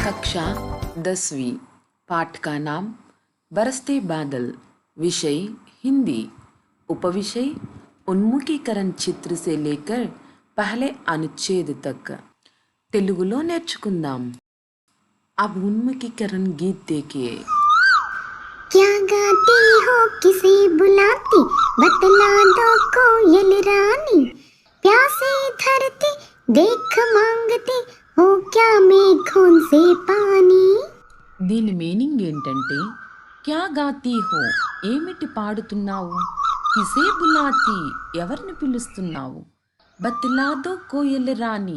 कक्षा 10वीं। पाठ का नाम बरसते बादल। विषय हिंदी। उपविषय उन्मुखीकरण चित्र से लेकर पहले अनुच्छेद तक। తెలుగులో నేర్చుకుందాం। अब उन्मुखीकरण गीत देखिए। क्या गाती हो किसे बुलाती, बतला दो कोयल रानी। प्यासी धरती देख मांगती हो, क्या मेघों से पानी। దీని మీనింగ్ ఏంటంటే, క్యా గాతీ హో ఏమిటి పాడుతున్నావు, కిసే బులాతి ఎవరిని పిలుస్తున్నావు, బతిలాదో కోయల రాణి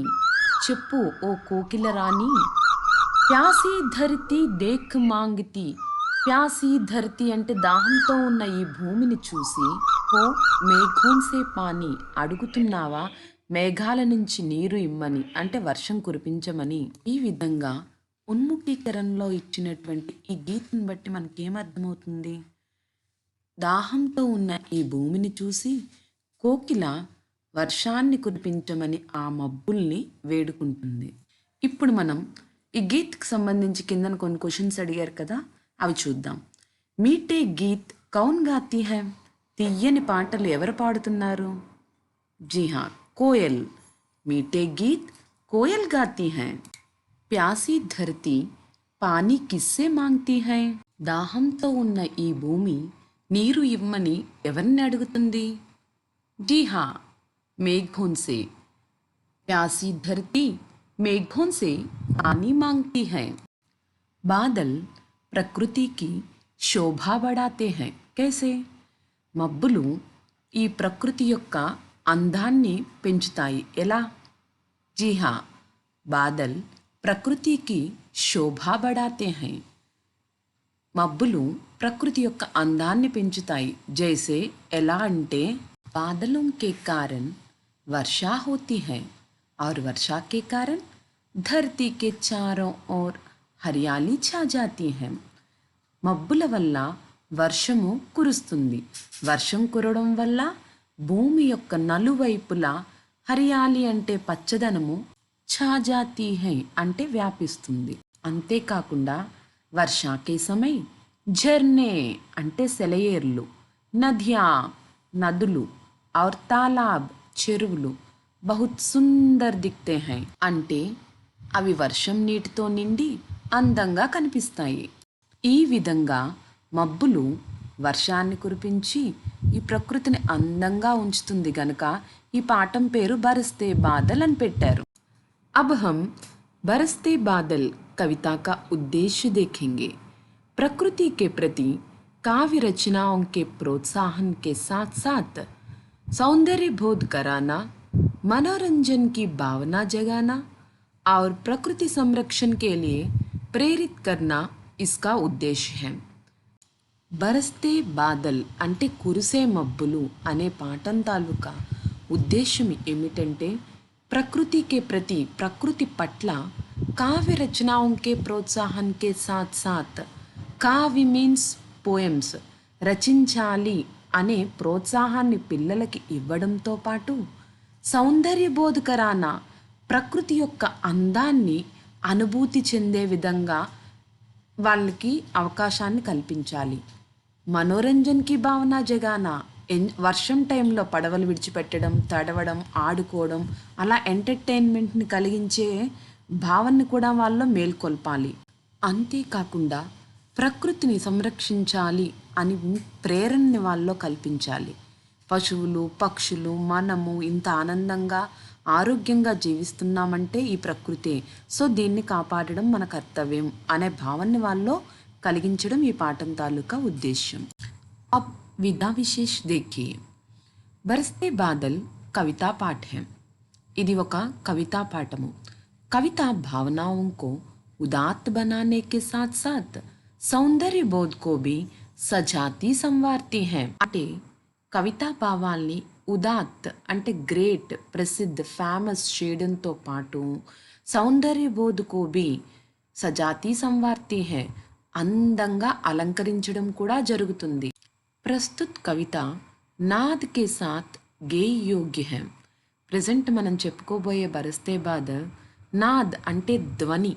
చెప్పు ఓ కోకిల రాణి, ప్యాసీ ధరతి దేఖ్ మాంగతి ప్యాసీ ధరతి అంటే దాహంతో ఉన్న ఈ భూమిని చూసి, ఓ మేఘోన్సే పాని అడుగుతున్నావా మేఘాల నుంచి నీరు ఇమ్మని అంటే వర్షం కురిపించమని. ఈ విధంగా ఉన్ముఖీకరణలో ఇచ్చినటువంటి ఈ గీతను బట్టి మనకేమర్థమవుతుంది? దాహంతో ఉన్న ఈ భూమిని చూసి కోకిల వర్షాన్ని కురిపించమని ఆ మబ్బుల్ని వేడుకుంటుంది. ఇప్పుడు మనం ఈ గీత్కి సంబంధించి కిందన కొన్ని క్వశ్చన్స్ అడిగారు కదా, అవి చూద్దాం. మీటే గీత్ కౌన్ గాతీ హై, తీయని పాటలు ఎవరు పాడుతున్నారు? జీ హా, కోయల్. మీటే గీత్ కోయల్ గాతీ హై. ప్యాసీ ధరతి పానీ కిస్సే మాంగ్తీ హై, దాహంతో ఉన్న ఈ భూమి నీరు ఇవ్వమని ఎవరిని అడుగుతుంది? జీ హా, మేఘోన్సే. प्यासी धरती मेघों से पानी मांगती है. बादल प्रकृति की शोभा बढ़ाते हैं. कैसे? మబ్బులు ఈ ప్రకృతి యొక్క అందాన్ని పెంచుతాయి. ఎలా? जी हाँ, बादल ప్రకృతి की शोभा बढ़ाते हैं. మబ్బులు ప్రకృతి యొక్క అందాన్ని పెంచుతాయి. జైసే ఎలా అంటే, बादलों के कारण वर्षा होती है और वर्षा के कारण धरती के चारों ओर हरियाली छा जाती है. మబ్బుల వల్ల వర్షము కురుస్తుంది. వర్షం కురవడం వల్ల భూమి యొక్క నలువైపులా హరియాలి అంటే పచ్చదనము, ఛా జాతీ హై అంటే వ్యాపిస్తుంది. అంతేకాకుండా వర్షాకే సమై ఝర్నే అంటే సెలయేర్లు, నద్యా నదులు, और तालाब చెరువులు బహుత్ సుందర్ దిక్తే హై అంటే అవి వర్షం నీటితో నిండి అందంగా కనిపిస్తాయి. ఈ విధంగా మబ్బులు వర్షాన్ని కురిపించి ఈ ప్రకృతిని అందంగా ఉంచుతుంది గనుక ఈ పాఠం పేరు బరస్తే బాదల్ అని పెట్టారు. अब हम बरसते बादल कविता का उद्देश्य देखेंगे. प्रकृति के प्रति काव्य रचनाओं के प्रोत्साहन के साथ साथ सौंदर्य बोध कराना, मनोरंजन की भावना जगाना और प्रकृति संरक्षण के लिए प्रेरित करना इसका उद्देश्य है. బరస్తే బాదల్ అంటే కురిసే మబ్బులు అనే పాఠం తాలూకా ఉద్దేశం ఏమిటంటే, ప్రకృతికి ప్రతి ప్రకృతి పట్ల కావ్య రచనాంకే ప్రోత్సాహన్ కే సాత్ సాత్, కావ్య మీన్స్ పోయమ్స్, రచించాలి అనే ప్రోత్సాహాన్ని పిల్లలకి ఇవ్వడంతో పాటు సౌందర్యబోధకరాన ప్రకృతి యొక్క అందాన్ని అనుభూతి చెందే విధంగా వాళ్ళకి అవకాశాన్ని కల్పించాలి. మనోరంజన్కి భావన జగాన, వర్షం టైంలో పడవలు విడిచిపెట్టడం, తడవడం, ఆడుకోవడం, అలా ఎంటర్టైన్మెంట్ని కలిగించే భావనని కూడా వాళ్ళలో మేల్కొల్పాలి. అంతేకాకుండా ప్రకృతిని సంరక్షించాలి అని ప్రేరణని వాళ్ళలో కల్పించాలి. పశువులు, పక్షులు, మనము ఇంత ఆనందంగా ఆరోగ్యంగా జీవిస్తున్నామంటే ఈ ప్రకృతే, సో దీన్ని కాపాడడం మన కర్తవ్యం అనే భావాన్ని వాళ్ళలో కలిగించడం ఈ పాఠం తాలూకా ఉద్దేశ్యం. అబ్ విదా విశేష్ देखिए. బరస్తే బాదల్ కవితా పాఠ है. ఇది ఒక కవితా పాఠము. कविता भावनाओं को उदात्त बनाने के साथ साथ सौंदर्य बोध को भी సజాతి సంవార్తి హై అంటే కవితా భావాల్ని ఉదాత్ అంటే గ్రేట్, ప్రసిద్ధ, ఫేమస్ చేయడంతో పాటు సౌందర్య బోధకు బి సజాతి సంవార్తి హై అందంగా అలంకరించడం కూడా జరుగుతుంది. ప్రస్తుత్ కవిత నాద్ కే సాత్ గేయ యోగ్య హై. ప్రజెంట్ మనం చెప్పుకోబోయే బరస్తే బాద్ నాద్ అంటే ధ్వని,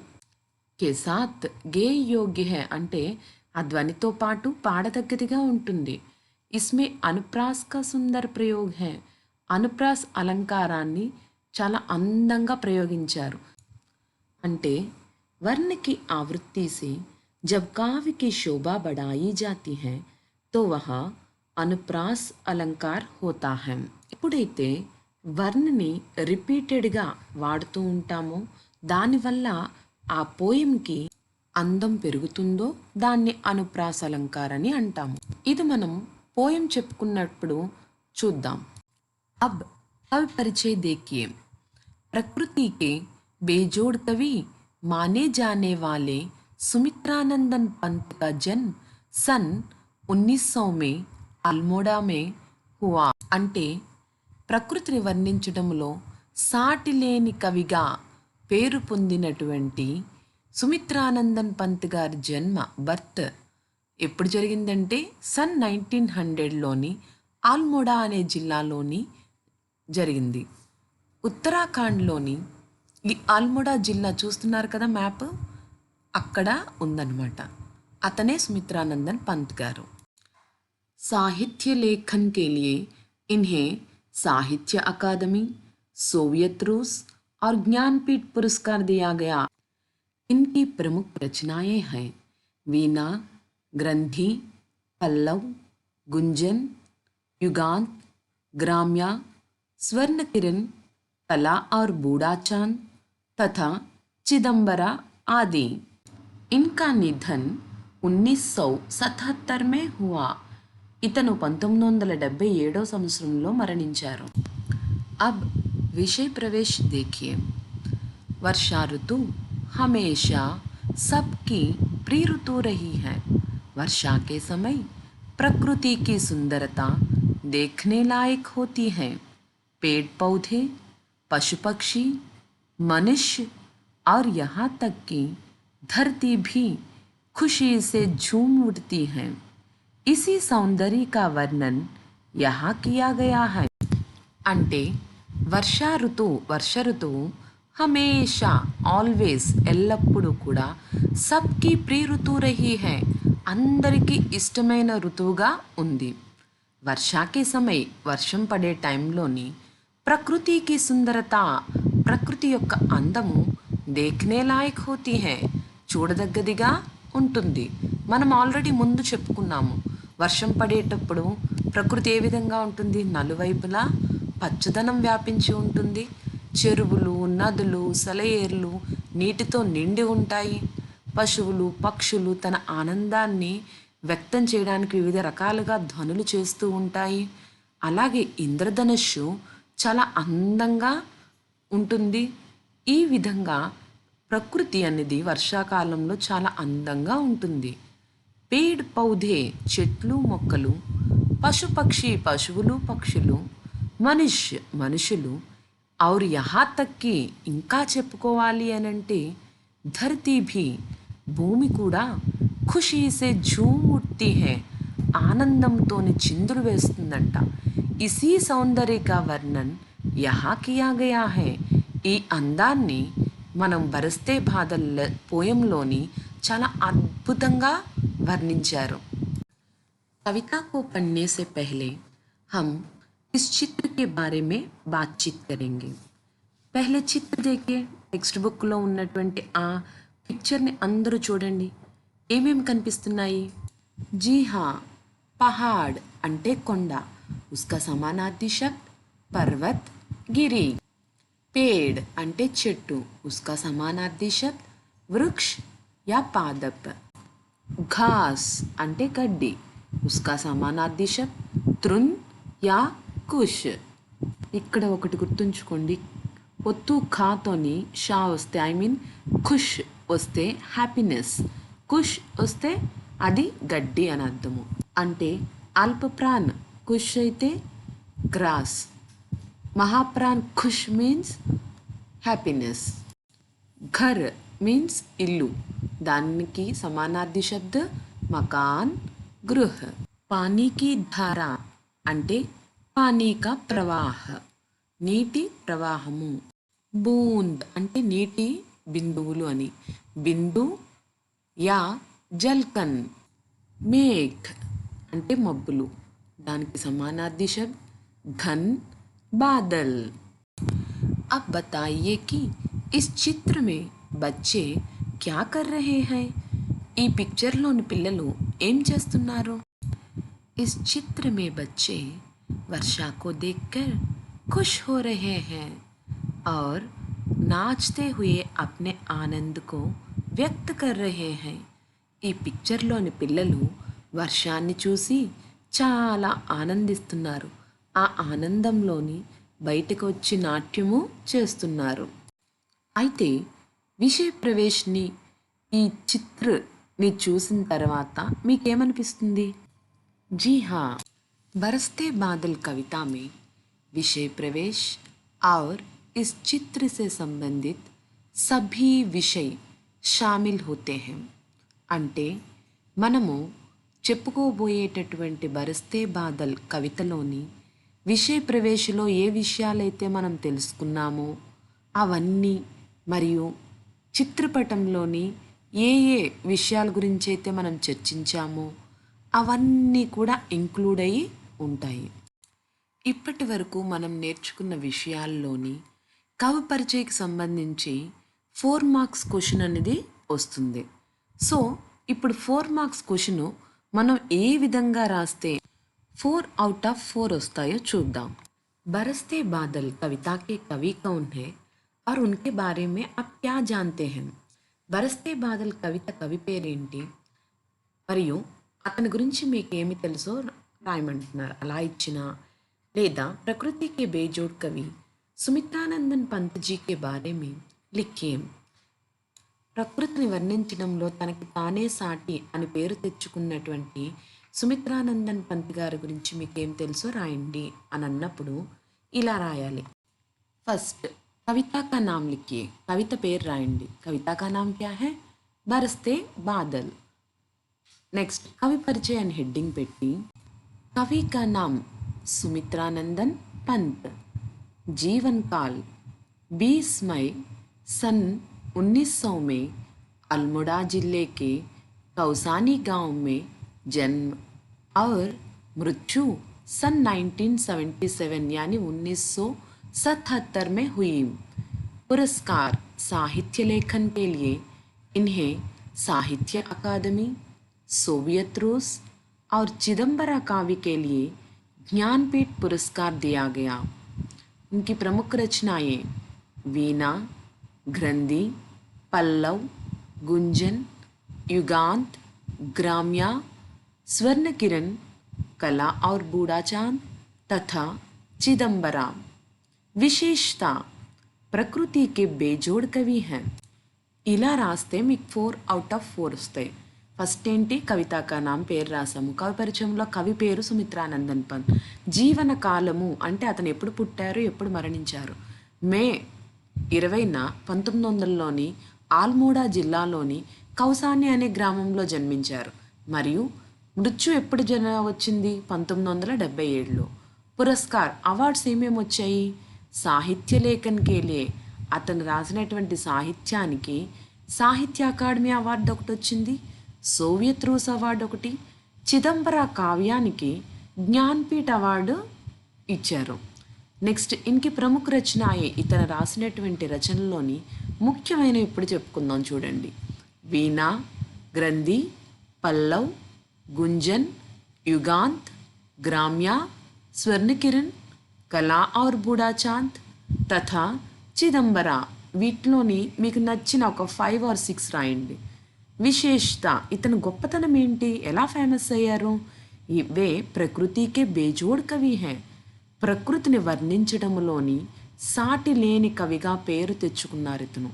కే సాత్ గేయ యోగ్య హై అంటే ఆ ధ్వనితో పాటు పాడదగ్గదిగా ఉంటుంది. ఇస్మే అనుప్రాస్ కా సుందర్ ప్రయోగ్ హై. అనుప్రాస్ అలంకారాన్ని చాలా అందంగా ప్రయోగించారు. అంటే वर्ण की आवृत्ति से जब काव्य की शोभा बढ़ाई जाती है तो वहाँ అనుప్రాస్ అలంకార్ హోతా హై. ఎప్పుడైతే వర్ణని రిపీటెడ్గా వాడుతూ ఉంటామో దానివల్ల ఆ పోయంకి అందం పెరుగుతుందో దాన్ని అనుప్రాస్ అలంకార్ అని అంటాము. ఇది మనం పోయం చెప్పుకున్నప్పుడు చూద్దాం. అబ్ కవి పరిచయ देखिए. प्रकृति के बेजोड़ कवि माने जाने वाले सुमित्रानंदन पंत का जन्म सन 1900 में అల్మోడా మే హువా. అంటే ప్రకృతిని వర్ణించడంలో సాటి లేని కవిగా పేరు పొందినటువంటి సుమిత్రానందన్ పంత్ గారి జన్మ బర్త్ ఎప్పుడు జరిగిందంటే సన్ 1900లోని ఆల్మోడా అనే జిల్లాలోని జరిగింది. ఉత్తరాఖండ్లోని ఈ ఆల్మోడా జిల్లా చూస్తున్నారు కదా మ్యాప్, అక్కడ ఉందన్నమాట. అతనే సుమిత్రానందన్ పంత్ గారు. साहित्य लेखन के लिए इन्हें साहित्य अकादमी, सोवियत रूस और ज्ञानपीठ पुरस्कार दिया गया. इनकी प्रमुख रचनाएं हैं वीणा, ग्रंथि, पल्लव, गुंजन, युगांत, ग्राम्या, स्वर्ण किरण, कला और बूढ़ा चांद तथा चिदंबरा आदि. इनका निधन 1977 में हुआ. ఇతను 1977 సంవత్సరంలో మరణించారు. अब विषय प्रवेश देखिए. वर्षा ऋतु हमेशा सबकी प्रिय ऋतु रही है. वर्षा के समय प्रकृति की सुंदरता देखने लायक होती है. पेड़ पौधे, पशु पक्षी, मनुष्य और यहाँ तक कि धरती भी खुशी से झूम उठती है. इसी सौंदर्य का वर्णन यहाँ किया गया है. అంటే వర్ష ఋతువు హమేషా ఆల్వేస్ ఎల్లప్పుడూ కూడా సబ్కి ప్రియ ఋతువు రహీ హై అందరికీ ఇష్టమైన ఋతువుగా ఉంది. వర్షాకే సమయ్ వర్షం పడే టైంలోని ప్రకృతికి సుందరత ప్రకృతి యొక్క అందము దేఖ్నే లాయక్ హోతీ హై చూడదగ్గదిగా ఉంటుంది. మనం ఆల్రెడీ ముందు చెప్పుకున్నాము వర్షం పడేటప్పుడు ప్రకృతి ఏ విధంగా ఉంటుంది, నలువైపులా పచ్చదనం వ్యాపించి ఉంటుంది. చెరువులు, నదులు, సెలయేర్లు నీటితో నిండి ఉంటాయి. పశువులు, పక్షులు తన ఆనందాన్ని వ్యక్తం చేయడానికి వివిధ రకాలుగా ధ్వనులు చేస్తూ ఉంటాయి. అలాగే ఇంద్రధనుస్సు చాలా అందంగా ఉంటుంది. ఈ విధంగా ప్రకృతి అనేది వర్షాకాలంలో చాలా అందంగా ఉంటుంది. పేడ్ పౌధే చెట్లు మొక్కలు, పశుపక్షి పశువులు పక్షులు, మనుషులు और यहाँ तक कि ఇంకా చెప్పుకోవాలి అనంటే ధరతీ భీ భూమి కూడా ఖుషీ సే ఝూమ్ ఉఠ్తీ హై ఆనందంతోని చిందులు వేస్తుందంట. ఇసీ సౌందర్య కా వర్ణన్ యహా కియా గయా హై. ఈ అందాన్ని మనం బరస్తే బాదల్ పోయంలోని చాలా అద్భుతంగా वर्णिंचारो. कविता को पढ़ने से पहले हम इस चित्र के बारे में बातचीत करेंगे. पहले चित्र देखिए. టెక్స్ట్ బుక్లో ఉన్నటువంటి ఆ పిక్చర్ని అందరూ చూడండి. ఏమేమి కనిపిస్తున్నాయి? జీ హా, పహాడ్ అంటే కొండ, ఉస్కా సమానార్థి శబ్ద్ పర్వత్, గిరి. పేడ్ అంటే చెట్టు, ఉస్కా సమానార్థి శబ్ద్ వృక్ష్ యా పాదప్. घास అంటే గడ్డి, ఉస్కా సమానార్థి శబ్ద్ తృణ్ యా కుష్. ఇక్కడ ఒకటి గుర్తుంచుకోండి, ఒత్తు ఖాతోని షా వస్తే ఐ మీన్ ఖుష్ వస్తే హ్యాపీనెస్, కుష్ వస్తే అది గడ్డి అని అర్థము. అంటే అల్పప్రాణ్ కుష్ అయితే గ్రాస్, మహాప్రాణ్ ఖుష్ మీన్స్ హ్యాపీనెస్. ఘర్ మీన్స్ ఇల్లు, దానికి సమానార్థి శబ్ద మకాన్ గృహ. పానీ కి ధార అంటే పానీ కా ప్రవాహ, నీటి ప్రవాహము. బూంద్ అంటే నీటి బిందువులు అని, బిందు యా జల్కన్. మేఘ్ అంటే మబ్బులు, దానికి समानार्थी शब्द घन बादल. अब बताइए कि इस चित्र में बच्चे क्या कर रहे हैं. ఈ పిక్చర్లోని పిల్లలు ఏం చేస్తున్నారు? इस चित्र में बच्चे वर्षा को देखकर खुश हो रहे हैं और नाचते हुए अपने आनंद को व्यक्त कर रहे हैं. ఈ పిక్చర్లోని పిల్లలు వర్షాన్ని చూసి చాలా ఆనందిస్తున్నారు. ఆ ఆనందంలోని బయటకు వచ్చి నాట్యము చేస్తున్నారు. అయితే విషయ ప్రవేశ్ని, ఈ చిత్రని చూసిన తర్వాత మీకేమనిపిస్తుంది? जी हाँ, बरसते बादल कविता में विषय प्रवेश और इस चित्र से संबंधित सभी विषय शामिल होते हैं. అంటే మనము చెప్పుకోబోయేటటువంటి బరస్తే బాదల్ కవితలోని విషయ ప్రవేశలో ఏ విషయాలైతే మనం తెలుసుకున్నామో అవన్నీ, మరియు చిత్రపటంలోని ఏ ఏ విషయాల గురించి అయితే మనం చర్చించామో అవన్నీ కూడా ఇంక్లూడ్ అయ్యి ఉంటాయి. ఇప్పటి వరకు మనం నేర్చుకున్న విషయాల్లోని కవి పరిచయకి సంబంధించి 4 మార్క్స్ క్వశ్చన్ అనేది వస్తుంది. సో ఇప్పుడు 4 మార్క్స్ క్వశ్చన్ మనం ఏ విధంగా రాస్తే 4 out of 4 వస్తాయో చూద్దాం. बरसते बादल कविता के कवि कौन है और उनके बारे में आप क्या जानते हैं. बरसते बादल కవిత కవి పేరేంటి మరియు అతని గురించి మీకేమి తెలుసో రాయమంటున్నారు. అలా ఇచ్చినా లేదా ప్రకృతి కే బేజోడ్ కవి సుమిత్రానందన్ పంత్ జీ కే బారే మే లిఖియే. ప్రకృతిని వర్ణించడంలో తనకి తానే సాటి అని పేరు తెచ్చుకున్నటువంటి సుమిత్రానందన్ పంత్ గారి గురించి మీకేం తెలుసో రాయండి అని అన్నప్పుడు ఇలా రాయాలి. ఫస్ట్ కవితా కా నామ్ లిఖియే, కవిత పేరు రాయండి. కవితా కా నామ్ క్యా హై? బరస్తే బాదల్. నెక్స్ట్ కవి పరిచయ అని హెడ్డింగ్ పెట్టి కవి కా నామ్ సుమిత్రానందన్ పంత్, जीवन काल 20 मई सन 1900 में अल्मोड़ा जिले के कौसानी गांव में जन्म और मृत्यु सन 1977 यानी 1977 में हुई. पुरस्कार साहित्य लेखन के लिए इन्हें साहित्य अकादमी, सोवियत रूस और चिदम्बरा काव्य के लिए ज्ञानपीठ पुरस्कार दिया गया. उनकी प्रमुख रचनाएं वीणा, ग्रंथि, पल्लव, गुंजन, युगांत, ग्राम्या, स्वर्ण किरण, कला और बूढ़ा चांद तथा चिदम्बरा. विशेषता प्रकृति के बेजोड़ कवि हैं. ఇలా రాస్తే మీకు 4 out of 4 వస్తాయి. ఫస్ట్ ఏంటి? కవితా కా నామ్ పేరు రాసాము. కవి పరిచయంలో కవి పేరు సుమిత్రానందన్ పంత్. జీవన కాలము అంటే అతను ఎప్పుడు పుట్టారు, ఎప్పుడు మరణించారు. మే 20న 1900లోని ఆల్మోడా జిల్లాలోని కౌసాని అనే గ్రామంలో జన్మించారు. మరియు మృత్యు ఎప్పుడు వచ్చింది? 1977లో. పురస్కార్ అవార్డ్స్ ఏమేమి వచ్చాయి? సాహిత్య లేఖన్ కేలియే, అతను రాసినటువంటి సాహిత్యానికి సాహిత్య అకాడమీ అవార్డు ఒకటి వచ్చింది, సోవియత్ రూస్ అవార్డు ఒకటి, చిదంబర కావ్యానికి జ్ఞాన్పీఠ్ అవార్డు ఇచ్చారు. నెక్స్ట్ ఇన్కి ప్రముఖ రచనాయే, ఇతను రాసినటువంటి రచనలోని ముఖ్యమైనవి ఇప్పుడు చెప్పుకుందాం చూడండి. వీణా, గ్రంథి, పల్లవ్, గుంజన్, యుగాంత్, గ్రామ్య, స్వర్ణకిరణ్, కళా ఔర్ బూఢా చాంద్ తథా చిదంబర. వీటిలోని మీకు నచ్చిన ఒక 5 or 6 రాయండి. విశేషత, ఇతను గొప్పతనం ఏంటి, ఎలా ఫేమస్ అయ్యారు? ఇవే ప్రకృతికే బేజోడ్ కవి హై, ప్రకృతిని వర్ణించడంలోని సాటి లేని కవిగా పేరు తెచ్చుకున్నారు ఇతను.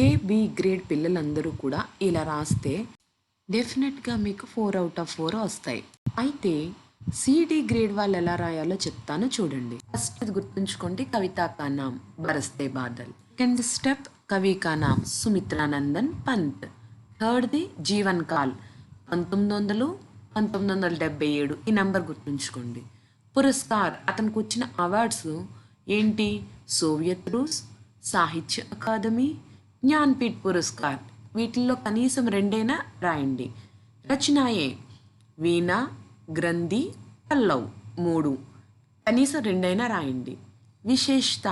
A, B గ్రేడ్ పిల్లలందరూ కూడా ఇలా రాస్తే డెఫినెట్గా మీకు 4/4 వస్తాయి. అయితే సిడి గ్రేడ్ వాళ్ళు ఎలా రాయాలో చెప్తాను చూడండి. ఫస్ట్ ఇది గుర్తుంచుకోండి, కవితా కా నామ్ బరస్తే బాదల్. సెకండ్ స్టెప్ కవి కా నామ్ సుమిత్రానందన్ పంత్. థర్డ్ది జీవన్ కాల్ 1900 1977. ఈ నెంబర్ గుర్తుంచుకోండి. పురస్కార్ అతనికి వచ్చిన అవార్డ్స్ ఏంటి? సోవియత్ రూస్, సాహిత్య అకాదమీ, జ్ఞాన్పీఠ్ పురస్కార్. వీటిల్లో కనీసం రెండైనా రాయండి. రచనాయే వీణా, గ్రంథి, పల్లవ్ 3. కనీసం రెండైనా రాయండి. విశేషత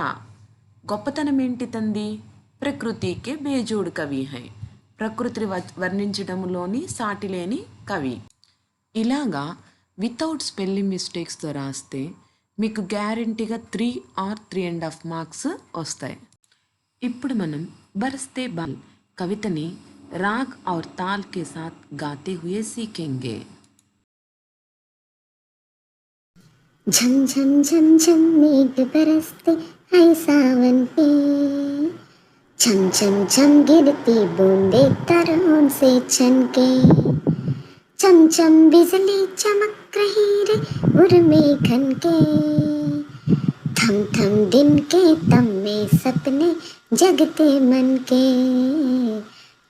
గొప్పతనం ఏంటి తంది? ప్రకృతికే బేజోడు కవి హై. ప్రకృతిని వర్ణించడంలోని సాటిలేని కవి. ఇలాగా వితౌట్ స్పెల్లింగ్ మిస్టేక్స్తో రాస్తే మీకు గ్యారంటీగా 3 or 3.5 మార్క్స్ వస్తాయి. ఇప్పుడు మనం బరస్తే బాల్ కవితని రాగ్ और ताल के साथ गाते हुए सीखेंगे. झम झम झम झम मेघ बरसते है सावन पे, झम झम झम गिरती बूंदे तारों से छनके, चम चम बिजली चमक रही रे उर्मे खनके, थम थम दिन के तम में सपने जगते मन के,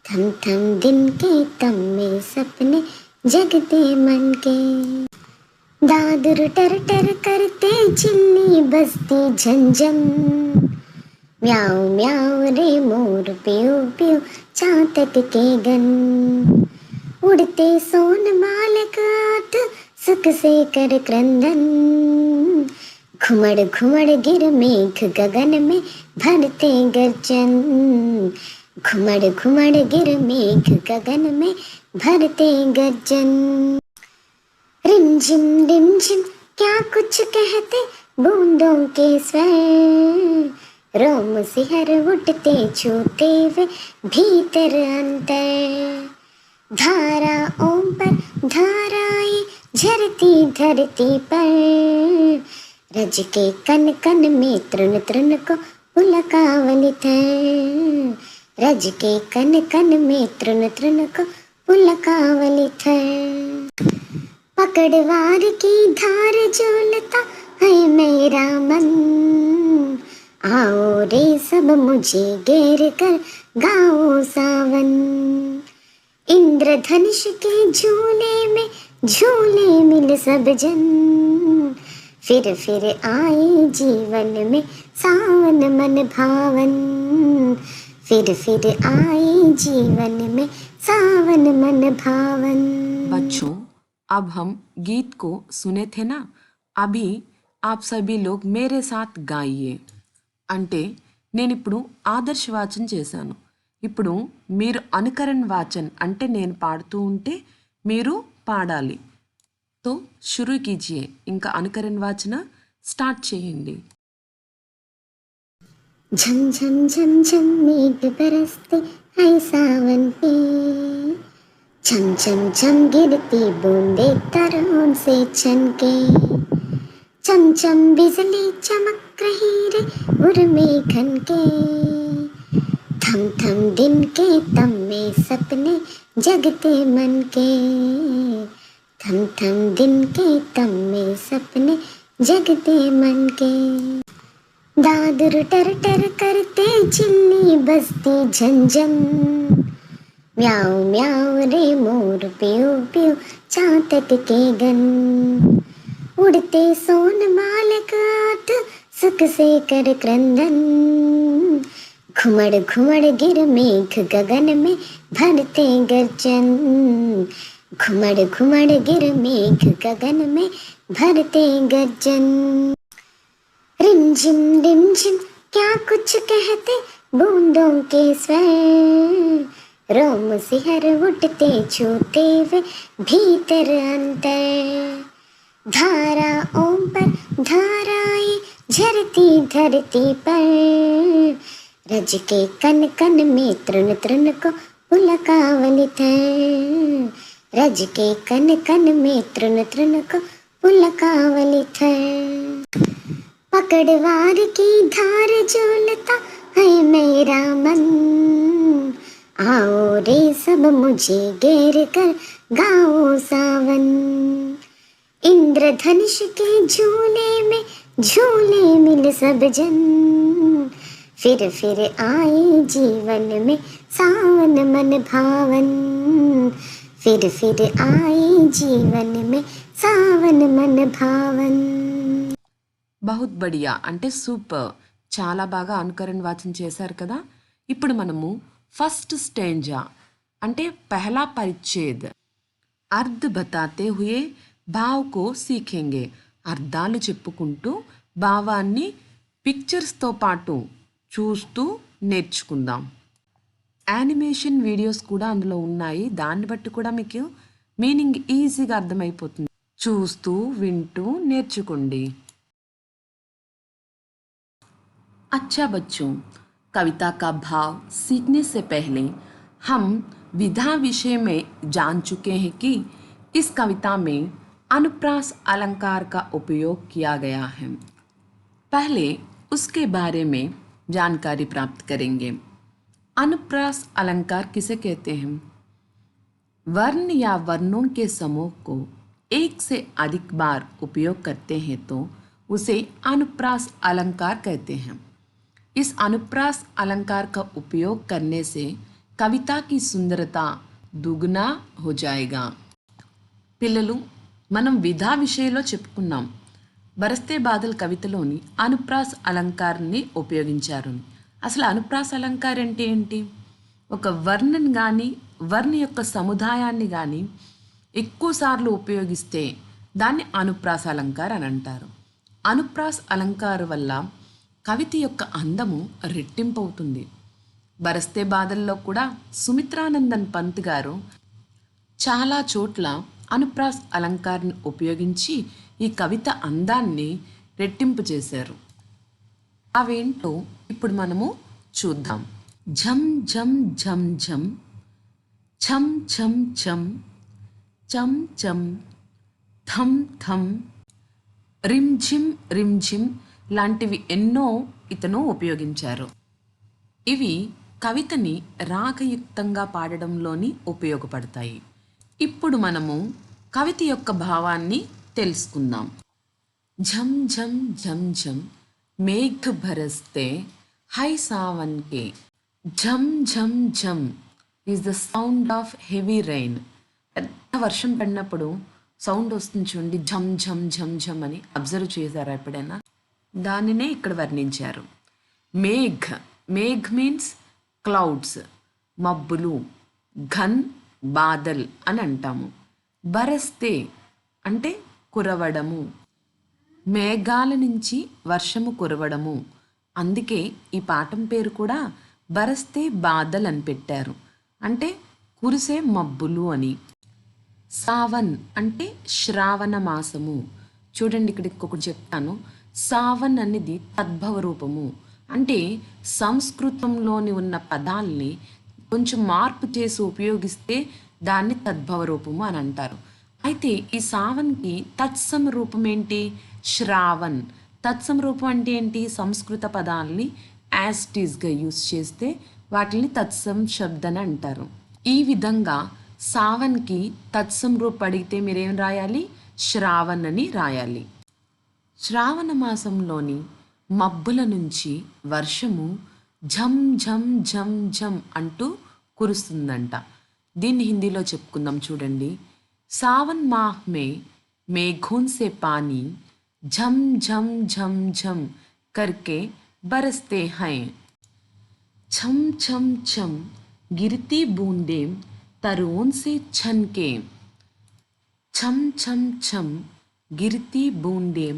थम थम दिन के तम में सपने जगते मन के, दादर टर टर करते चिल्ली बजती झंझन, म्याऊ म्याऊ रे मोर पियो पियो चातक के गन, उड़ते सोन मालक आठ सुख से कर क्रंदन, घुमड़ घुमड़ गिर मेघ गगन में भरते गर्जन, घुमड़ घुमड़ गिर मेघ गगन में भरते गर्जन, रिमझिम रिमझिम क्या कुछ कहते बूंदों के स्वर, रोम सिहर उठते छूते वे भीतर अंतर, धारा ओम पर धाराएं झरती धरती पर, रज के कन कन में तृण तृण को पुलकावली थर, रज के कन कन में तृण तृण को पुलकावली थर, पकड़वार की धार झूलता है मेरा मन, आओ रे सब मुझे घेर कर गाओ सावन, इंद्रधनुष के झूले में झूले मिल सब जन, फिर फिर आए जीवन में सावन मन भावन, फिर फिर आए जीवन में सावन मन भावन। बच्चों, अब हम गीत को सुने थे ना, अभी आप सभी लोग मेरे साथ गाइए. అంటే నేను ఇప్పుడు ఆదర్శ వాచన్ చేశాను. ఇప్పుడు మీరు అనుకరణ వాచన్ అంటే నేను పాడుతూ ఉంటే మీరు పాడాలి. तो शुरू कीजिए. ఇంకా అనుకరణ వాచన స్టార్ట్ చేయండి. झम झम झम झम मेघ बरसते है सावन पे, झम झम झम गिरती बूंदे तारों से छनके, चम चम बिजली चमक रही रे उर्मे खनके, थम थम दिन के तम में सपने जगते मन के, थम थम दिन के तम में सपने जगते मन के, दादर टर टर करते चिल्ली बजती झंझन, म्याऊ म्याऊ रे मोर पियो पियो चातक के गन, उड़ते सोन मालक आठ सुख से कर क्रंदन, घुमड़ घुमड़ गिर मेघ गगन में भरते गर्जन, घुमड़ घुमड़ गिर मेघ गगन में भरते गर्जन, रिमझिम रिमझिम क्या कुछ कहते बूंदों के स्वर, रोम सिहर उठते छूते वे भीतर अंतर, धारा ओम पर धाराएं झरती धरती पर, रज के कन कन में तृण तृण को पुलकावली थर, रज के कन कन में तृण तृण को पुलकावली थर, पकड़वार की धार झूलता है मेरा मन, आओ रे सब मुझे घेर कर गाओ सावन, इंद्रधनुष के झूले में झूले मिल सब जन, फिर आए जीवन में सावन मन भावन, फिर आए जीवन में सावन मन भावन. బహుత్ బడియా అంటే సూపర్, చాలా బాగా అనుకరణ వాచన చేశారు కదా. ఇప్పుడు మనము ఫస్ట్ స్టేంజా అంటే పెహలా పరిచ్ఛేద్ అర్ధ్ బతాతే హుయే భావ్ కో సీఖేంగే, అర్థాలు చెప్పుకుంటూ భావాన్ని పిక్చర్స్తో పాటు చూస్తూ నేర్చుకుందాం. యానిమేషన్ వీడియోస్ కూడా అందులో ఉన్నాయి, దాన్ని బట్టి కూడా మీకు మీనింగ్ ఈజీగా అర్థమైపోతుంది. చూస్తూ వింటూ నేర్చుకోండి. अच्छा बच्चों, कविता का भाव सीखने से पहले हम विधा विषय में जान चुके हैं कि इस कविता में अनुप्रास अलंकार का उपयोग किया गया है. पहले उसके बारे में जानकारी प्राप्त करेंगे. अनुप्रास अलंकार किसे कहते हैं? वर्ण या वर्णों के समूह को एक से अधिक बार उपयोग करते हैं तो उसे अनुप्रास अलंकार कहते हैं. इस अनुप्रास अलंकार का उपयोग करने से कविता की सुंदरता दुगना हो जाएगा. పిల్లలు, మనం విధా విషయంలో చెప్పుకున్నాం. బరస్తే బాదల్ కవితలోని అనుప్రాస్ అలంకారాన్ని ఉపయోగించారు. అసలు అనుప్రాస్ అలంకారం అంటే ఏంటి? ఒక వర్ణన్ కానీ వర్ణ యొక్క సముదాయాన్ని కానీ ఎక్కువసార్లు ఉపయోగిస్తే దాన్ని అనుప్రాస్ అలంకారం అని అంటారు. అనుప్రాస్ అలంకారం వల్ల కవిత యొక్క అందము రెట్టింపవుతుంది. బరస్తే బాదల్లో కూడా సుమిత్రానందన్ పంత్ గారు చాలా చోట్ల అనుప్రాస్ అలంకారాన్ని ఉపయోగించి ఈ కవిత అందాన్ని రెట్టింపు చేశారు. అవేంటో ఇప్పుడు మనము చూద్దాం. ఝం ఝం ఝం ఝం, ఛం ఛం ఛం, చం చం, థం థం, రిమ్ఝిం రిమ్ఝిం లాంటివి ఎన్నో ఇతను ఉపయోగించారు. ఇవి కవితని రాగయుక్తంగా పాడడంలోని ఉపయోగపడతాయి. ఇప్పుడు మనము కవిత యొక్క భావాన్ని తెలుసుకుందాం. ఝం ఝం ఝం ఝం మేఘ భరస్తే హై సావన్ కే. ఝం ఝం ఝం is the sound of heavy rain. పెద్ద వర్షం పడినప్పుడు సౌండ్ వస్తుంది చూడండి, ఝం ఝం ఝం ఝం అని. అబ్జర్వ్ చేశారా ఎప్పుడైనా? దానినే ఇక్కడ వర్ణించారు. మేఘ్, మేఘ్ మీన్స్ క్లౌడ్స్, మబ్బులు. ఘన్, బాదల్ అని అంటాము. బరస్తే అంటే కురవడము, మేఘాల నుంచి వర్షము కురవడము. అందుకే ఈ పాఠం పేరు కూడా బరస్తే బాదల్ అని పెట్టారు, అంటే కురిసే మబ్బులు అని. సావన్ అంటే శ్రావణ మాసము. చూడండి, ఇక్కడ ఇంకొకటి చెప్తాను. సావన్ అనేది తద్భవ రూపము, అంటే సంస్కృతంలోని ఉన్న పదాల్ని కొంచెం మార్పు చేసి ఉపయోగిస్తే దాన్ని తద్భవ రూపము అని అంటారు. అయితే ఈ సావన్కి తత్సమ రూపం ఏంటి? శ్రావణ్. తత్సమ రూపం అంటే ఏంటి? సంస్కృత పదాలని యాస్టీస్గా యూస్ చేస్తే వాటిని తత్సం శబ్దని అంటారు. ఈ విధంగా సావన్కి తత్సం రూపం అడిగితే మీరేం రాయాలి? శ్రావణ్ అని రాయాలి. శ్రావణ మాసంలోని మబ్బుల నుంచి వర్షము ఝం ఝం ఝం ఝం అంటూ కురుస్తుందంట. దీన్ని హిందీలో చెప్పుకుందాం చూడండి. సావన్ మాహ్ మే మేఘోన్ సే పానీ झम झम झम झम करके बरसते हैं. छम छम छम गिरती बूंदें तरों से छनके. छम छम छम गिरती बूंदें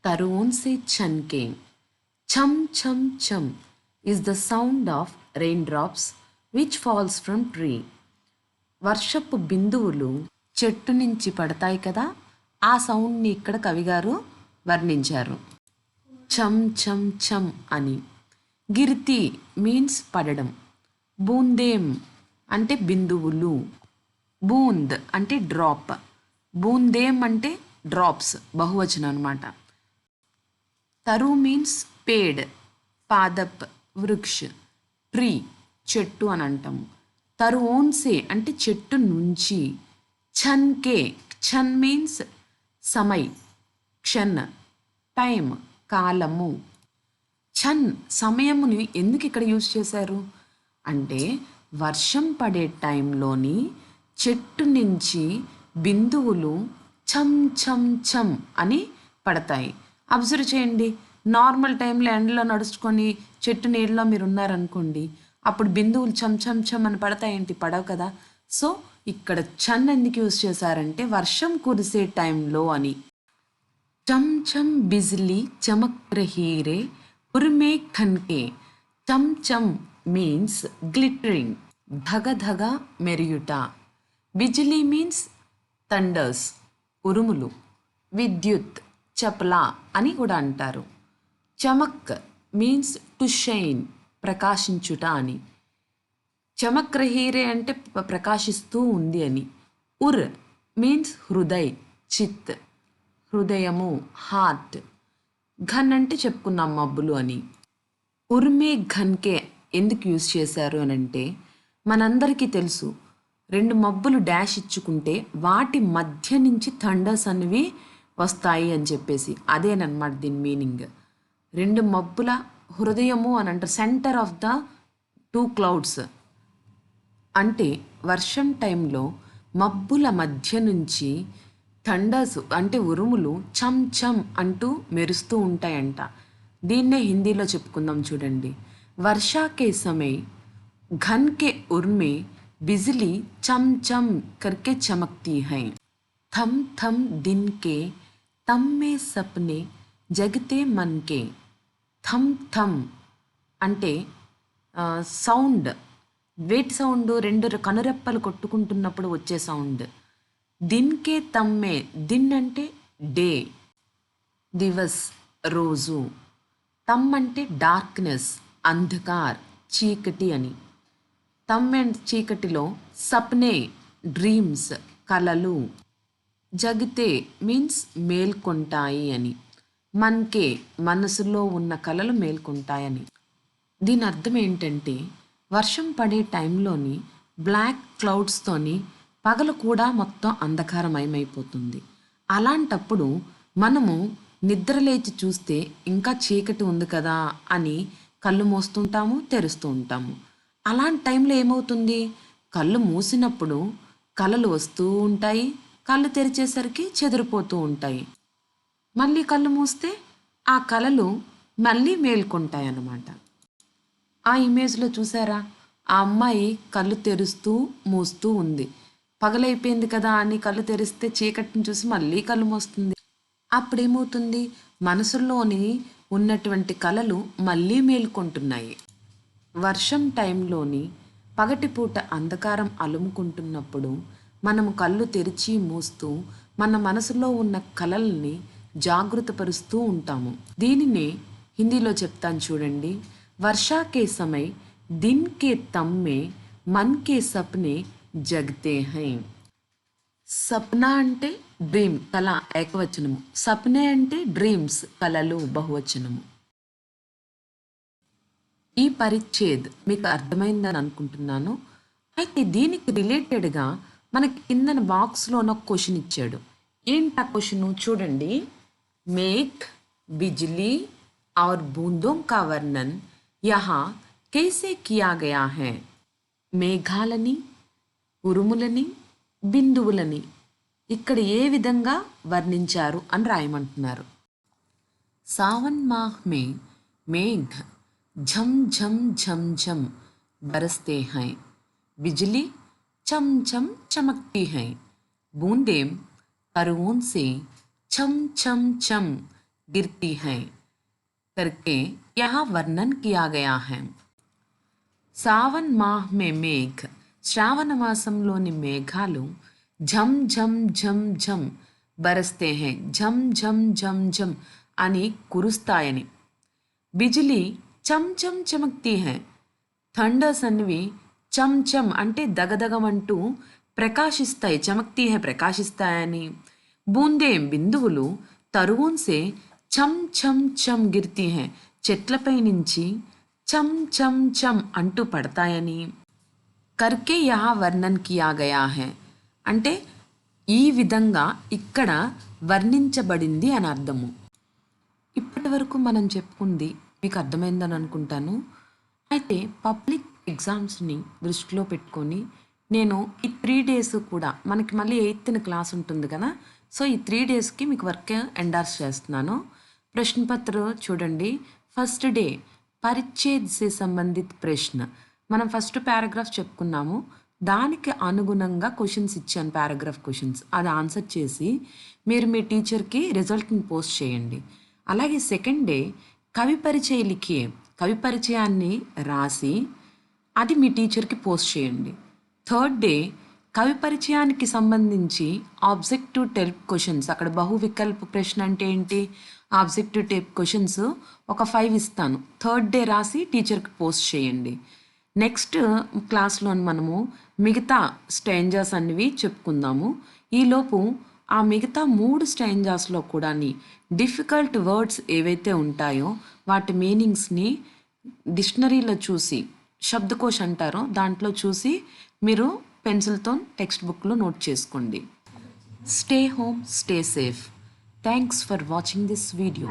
तरों से छनके. छम छम छम is the sound of raindrops which falls from tree. వర్షపు బిందువులు చెట్టు నుంచి పడతాయి కదా, ఆ సౌండ్ని ఇక్కడ కవిగారు వర్ణించారు. ఛం ఛం ఛం అని. గిర్తి మీన్స్ పడడం. బూందేం అంటే బిందువులు. బూంద్ అంటే డ్రాప్. బూందేం అంటే డ్రాప్స్, బహువచనం అనమాట. తరు మీన్స్ పేడ్, పాదప్ వృక్ష. ట్రీ చెట్టు అని అంటాము. తరుఓన్సే అంటే చెట్టు నుంచి, ఛన్కే, ఛన్ మీన్స్ సమయ్, క్షణ్ టైం కాలము. ఛన్ సమయముని ఎందుకు ఇక్కడ యూజ్ చేశారు అంటే వర్షం పడే టైంలోని చెట్టు నుంచి బిందువులు ఛం ఛం ఛం అని పడతాయి. అబ్జర్వ్ చేయండి, నార్మల్ టైంలో ఎండలో నడుచుకొని చెట్టు నీడలో మీరు ఉన్నారనుకోండి, అప్పుడు బిందువులు ఛం ఛం ఛం అని పడతాయేంటి? పడవు కదా. సో ఇక్కడ ఛన్ ఎందుకు యూజ్ చేశారంటే వర్షం కురిసే టైంలో అని. చమ్ చమ్ బిజ్లీ చమక్ రహీ రే ఉర్మే ఖన్కే. చమ్ చమ్ మీన్స్ గ్లిటరింగ్, ధగ ధగ మెరియుట. బిజ్లీ మీన్స్ థండర్స్, ఉరుములు. విద్యుత్ చపలా అని కూడా అంటారు. చమక్ మీన్స్ టు షైన్, ప్రకాశించుట అని. చమక్ రహీరే అంటే ప్రకాశిస్తూ ఉంది అని. ఉర్ మీన్స్ హృదయ్, చిత్, హృదయము, హార్ట్. ఘన్ అంటే చెప్పుకున్నాం మబ్బులు అని. ఉర్మే ఘన్కే ఎందుకు యూజ్ చేశారు అని అంటే మనందరికీ తెలుసు, రెండు మబ్బులు డాష్ ఇచ్చుకుంటే వాటి మధ్య నుంచి థండర్స్ అనేవి వస్తాయి అని చెప్పేసి. అదేనమాట దీని మీనింగ్. రెండు మబ్బుల హృదయము అని అంటారు, centre of the two clouds. అంటే వర్షం టైంలో మబ్బుల మధ్య నుంచి థండర్స్ అంటే ఉరుములు చమ్ చమ్ అంటూ మెరుస్తూ ఉంటాయంట. దీన్నే హిందీలో చెప్పుకుందాం చూడండి. వర్షాకే సమయ్ ఘన్ కే ఉర్మే Bijli cham cham కర్కే చమక్తీ high. Thumb thumb దిన్ కే తమ్ మే సప్నే జగతే మన్ కే. థమ్ థమ్ అంటే సౌండ్, వేటి సౌండ్? రెండు కనురెప్పలు కొట్టుకుంటున్నప్పుడు వచ్చే సౌండ్. దిన్కే తమ్మే, దిన్ అంటే డే, దివస్, రోజు. తమ్ అంటే డార్క్నెస్, అంధకార్, చీకటి అని. తమ్ అండ్ చీకటిలో సప్నే, డ్రీమ్స్, కలలు. జగితే మీన్స్ మేల్కొంటాయి అని. మన్కే మనసులో ఉన్న కలలు మేల్కొంటాయని. దీని అర్థం ఏంటంటే వర్షం పడే టైంలోని బ్లాక్ క్లౌడ్స్తోని పగలు కూడా మొత్తం అంధకారమయమైపోతుంది. అలాంటప్పుడు మనము నిద్రలేచి చూస్తే ఇంకా చీకటి ఉంది కదా అని కళ్ళు మూస్తుంటాము, తెరుస్తూ ఉంటాము. అలాంటి టైంలో ఏమవుతుంది? కళ్ళు మూసినప్పుడు కలలు వస్తూ ఉంటాయి, కళ్ళు తెరిచేసరికి చెదిరిపోతూ ఉంటాయి. మళ్ళీ కళ్ళు మూస్తే ఆ కలలు మళ్ళీ మేల్కొంటాయి అన్నమాట. ఆ ఇమేజ్లో చూసారా, ఆ అమ్మాయి కళ్ళు తెరుస్తూ మూస్తూ ఉంది. పగలైపోయింది కదా అని కళ్ళు తెరిస్తే చీకటిని చూసి మళ్ళీ కళ్ళు మూస్తుంది. అప్పుడేమవుతుంది? మనసులోని ఉన్నటువంటి కలలు మళ్ళీ మేల్కొంటున్నాయి. వర్షం టైంలోని పగటిపూట అంధకారం అలుముకుంటున్నప్పుడు మనము కళ్ళు తెరిచి మూస్తూ మన మనసులో ఉన్న కలల్ని జాగృతపరుస్తూ ఉంటాము. దీనినే హిందీలో చెప్తాను చూడండి. వర్షా కే సమయ్ దిన్ కే తమ్మే మన్ కే సప్నే జగతే హై. సప్నా అంటే డ్రీమ్, కళ ఏకవచనము. సప్నే అంటే డ్రీమ్స్, కళలు బహువచనము. ఈ పరిచ్ఛేద్ మీకు అర్థమైందని అనుకుంటున్నాను. అయితే దీనికి రిలేటెడ్గా మనకి కిందన బాక్స్లో ఒక క్వశ్చన్ ఇచ్చాడు. ఏంటి ఆ క్వశ్చన్ చూడండి. మేఘ్, బిజ్లీ और बूंदों का वर्णन यहाँ कैसे किया गया है? మేఘాలని, ఉరుములని, బిందువులని ఇక్కడ ఏ విధంగా వర్ణించారు అని రాయమంటున్నారు. सावन माह में मेघ झम झम झम झम बरसते हैं, बिजली चम चम चमकती है, बूंदें तरुओं से छम छम छम गिरती हैं करके यहाँ वर्णन किया गया है. सावन माह में मेघ, శ్రావణ మాసంలోని మేఘాలు ఝం ఝం ఝం ఝం బరస్తే హై, ఝం ఝం ఝం ఝం అని కురుస్తాయని. బిజిలీ చమ్ చమ్ చమక్తీ హై, థండర్స్ అనేవి చమ్ చమ్ అంటే దగదగమంటూ ప్రకాశిస్తాయి, చమక్తీ హై ప్రకాశిస్తాయని. బూందే బిందువులు తరువున్సే చమ్ చమ్ చమ్ గిర్తీ హై, చెట్లపై నుంచి చమ్ చమ్ చమ్ అంటూ పడతాయని. కర్కే యహా వర్ణన్ కియా గయా హై అంటే ఈ విధంగా ఇక్కడ వర్ణించబడింది అని అర్థము. ఇప్పటి వరకు మనం చెప్పుకుంది మీకు అర్థమైందని అనుకుంటాను. అయితే పబ్లిక్ ఎగ్జామ్స్ని దృష్టిలో పెట్టుకొని నేను ఈ 3 డేస్ కూడా మనకి మళ్ళీ 8th క్లాస్ ఉంటుంది కదా, సో ఈ 3 డేస్కి మీకు వర్క్ ఎండార్స్ చేస్తున్నాను. ప్రశ్న పత్ర చూడండి. ఫస్ట్ డే పరిచ్ఛేద్ సే సంబంధిత్ ప్రశ్న, మనం ఫస్ట్ పారాగ్రాఫ్ చెప్పుకున్నాము, దానికి అనుగుణంగా క్వశ్చన్స్ ఇచ్చాను, పారాగ్రాఫ్ క్వశ్చన్స్, అది ఆన్సర్ చేసి మీరు మీ టీచర్కి రిజల్ట్ని పోస్ట్ చేయండి. అలాగే సెకండ్ డే కవి పరిచయ లిఖియే, కవి పరిచయాన్ని రాసి అది మీ టీచర్కి పోస్ట్ చేయండి. థర్డ్ డే కవి పరిచయానికి సంబంధించి ఆబ్జెక్టివ్ టైప్ క్వశ్చన్స్, అక్కడ బహువికల్ప ప్రశ్న అంటే ఏంటి, ఆబ్జెక్టివ్ టైప్ క్వశ్చన్స్ ఒక 5 ఇస్తాను, థర్డ్ డే రాసి టీచర్కి పోస్ట్ చేయండి. నెక్స్ట్ క్లాస్లో మనము మిగతా స్ట్రేంజర్స్ అనేవి చెప్పుకుందాము. ఈలోపు ఆ మిగతా 3 స్ట్రేంజర్స్లో కూడా డిఫికల్ట్ వర్డ్స్ ఏవైతే ఉంటాయో వాటి మీనింగ్స్ని డిక్షనరీలో చూసి, శబ్దకోశ్ అంటారో దాంట్లో చూసి మీరు పెన్సిల్తో టెక్స్ట్ బుక్లో నోట్ చేసుకోండి. Stay home, stay safe. Thanks for watching this video.